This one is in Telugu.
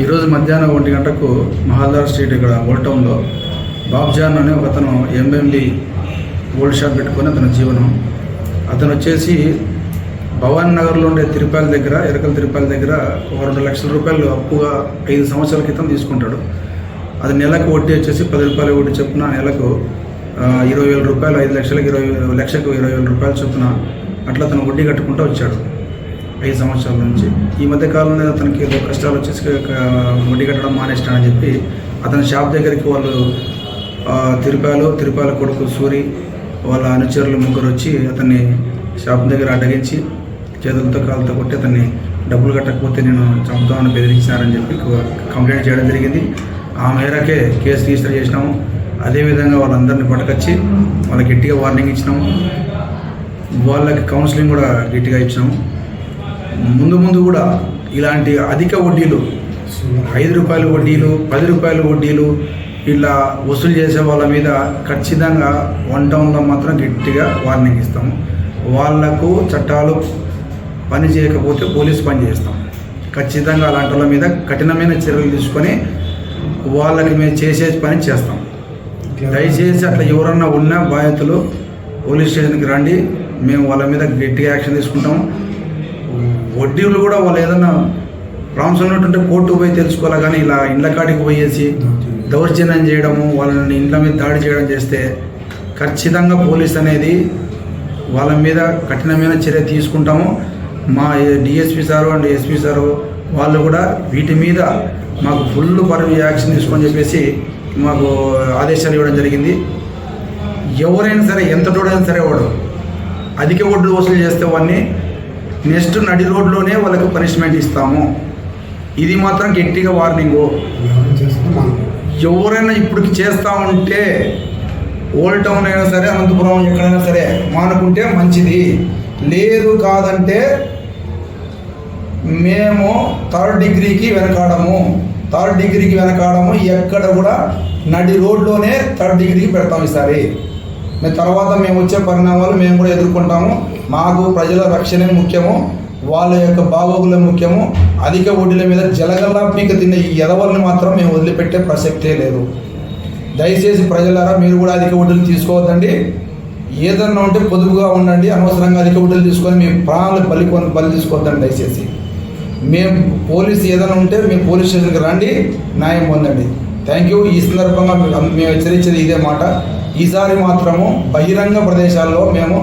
ఈరోజు మధ్యాహ్నం 1 గంటకు మహాల్దార్ స్ట్రీట్ ఇక్కడ ఓల్డ్ టౌన్లో బాబ్జాన్ అనే ఒక అతను ఎంఎంలీ గోల్డ్ షాప్ పెట్టుకొని అతని జీవనం. అతను వచ్చేసి భవాన్ నగర్లో ఉండే తిరుపతి దగ్గర ఎరకల తిరుపతి దగ్గర ఒక 2 లక్షల రూపాయలు అప్పుగా 5 సంవత్సరాల క్రితం తీసుకుంటాడు. అది నెలకు వడ్డీ వచ్చేసి 10 రూపాయల వడ్డీ చొప్పున నెలకు 20,000 రూపాయలు, 5 లక్షలకు 20,000 రూపాయలు చొప్పున అట్లా అతను వడ్డీ కట్టుకుంటూ వచ్చాడు 5 సంవత్సరాల నుంచి. ఈ మధ్య కాలంలో అతనికి ఏదో కష్టాలు వచ్చేసి వడ్డీ కట్టడం మానేస్తాడని చెప్పి అతని షాప్ దగ్గరికి వాళ్ళు తిరుపాల కొడుకు సూరి వాళ్ళ అనుచరులు ముగ్గురు వచ్చి అతన్ని షాప్ దగ్గర అడ్డగించి చేతులతో కాళ్ళతో కొట్టి అతన్ని డబ్బులు కట్టకపోతే నేను చంపుతామని బెదిరించారని చెప్పి కంప్లైంట్ చేయడం జరిగింది. ఆ మేరకే కేసు రిజిస్టర్ చేసినాము. అదేవిధంగా వాళ్ళందరినీ పట్టుకొచ్చి వాళ్ళకి గట్టిగా వార్నింగ్ ఇచ్చినాము. వాళ్ళకి కౌన్సిలింగ్ కూడా గట్టిగా ఇచ్చినాము. ముందు కూడా ఇలాంటి అధిక వడ్డీలు 5 రూపాయల వడ్డీలు, 10 రూపాయల వడ్డీలు ఇలా వసూలు చేసే వాళ్ళ మీద ఖచ్చితంగా 1 టౌన్లో మాత్రం గట్టిగా వార్నింగ్ ఇస్తాము. వాళ్లకు చట్టాలు పని చేయకపోతే పోలీసు పని చేస్తాం. ఖచ్చితంగా అలాంటి వాళ్ళ మీద కఠినమైన చర్యలు తీసుకొని వాళ్ళకి మేము చేసే పని చేస్తాం. దయచేసి అట్లా ఎవరన్నా ఉన్నా బాధితులు పోలీస్ స్టేషన్కి రండి, మేము వాళ్ళ మీద గట్టిగా యాక్షన్ తీసుకుంటాము. వడ్డీలు కూడా వాళ్ళు ఏదన్నా ప్రాబ్లమ్స్ ఉన్నట్టుంటే కోర్టుకు పోయి తెలుసుకోవాలి, కానీ ఇలా ఇండ్ల కాడికి పోయేసి దౌర్జన్యం చేయడము, వాళ్ళని ఇండ్ల మీద దాడి చేయడం చేస్తే ఖచ్చితంగా పోలీస్ అనేది వాళ్ళ మీద కఠినమైన చర్య తీసుకుంటాము. మా DSP sir and SP sir వాళ్ళు కూడా వీటి మీద మాకు ఫుల్ యాక్షన్ తీసుకొని చెప్పేసి మాకు ఆదేశాలు ఇవ్వడం జరిగింది. ఎవరైనా సరే, ఎంత తోడైనా సరే వాడు అధిక వడ్డీలు వసూలు చేస్తే వాడిని నెక్స్ట్ నడి రోడ్లోనే వాళ్ళకు పనిష్మెంట్ ఇస్తాము. ఇది మాత్రం గట్టిగా వార్నింగు. ఎవరైనా ఇప్పటికి చేస్తూ ఉంటే ఓల్డ్ టౌన్ అయినా సరే, అనంతపురం ఎక్కడైనా సరే మానుకుంటే మంచిది. లేదు కాదంటే మేము థర్డ్ డిగ్రీకి వెనకాడము. ఎక్కడ కూడా నడి రోడ్లోనే థర్డ్ డిగ్రీకి పెడతాం ఈసారి. తర్వాత మేము వచ్చే పరిణామాలు మేము కూడా ఎదుర్కొంటాము. మాకు ప్రజల రక్షణే ముఖ్యము, వాళ్ళ యొక్క బాగోగులే ముఖ్యము. అధిక వడ్డీల మీద జలగల్లా పీక తిన్న ఈ ఎదవల్ని మాత్రం మేము వదిలిపెట్టే ప్రసక్తే లేదు. దయచేసి ప్రజలారా, మీరు కూడా అధిక వడ్డీలు తీసుకోవద్దండి. ఏదన్నా ఉంటే పొదుపుగా ఉండండి. అనవసరంగా అధిక వడ్డీలు తీసుకొని మీ ప్రాణాలు బలి తీసుకోవద్దండి దయచేసి. మేము పోలీసు ఏదైనా ఉంటే మేము పోలీస్ స్టేషన్కి రండి, న్యాయం పొందండి. Thank you. ఈ సందర్భంగా మేము హెచ్చరించేది ఇదే మాట. ఈసారి మాత్రము బహిరంగ ప్రదేశాల్లో మేము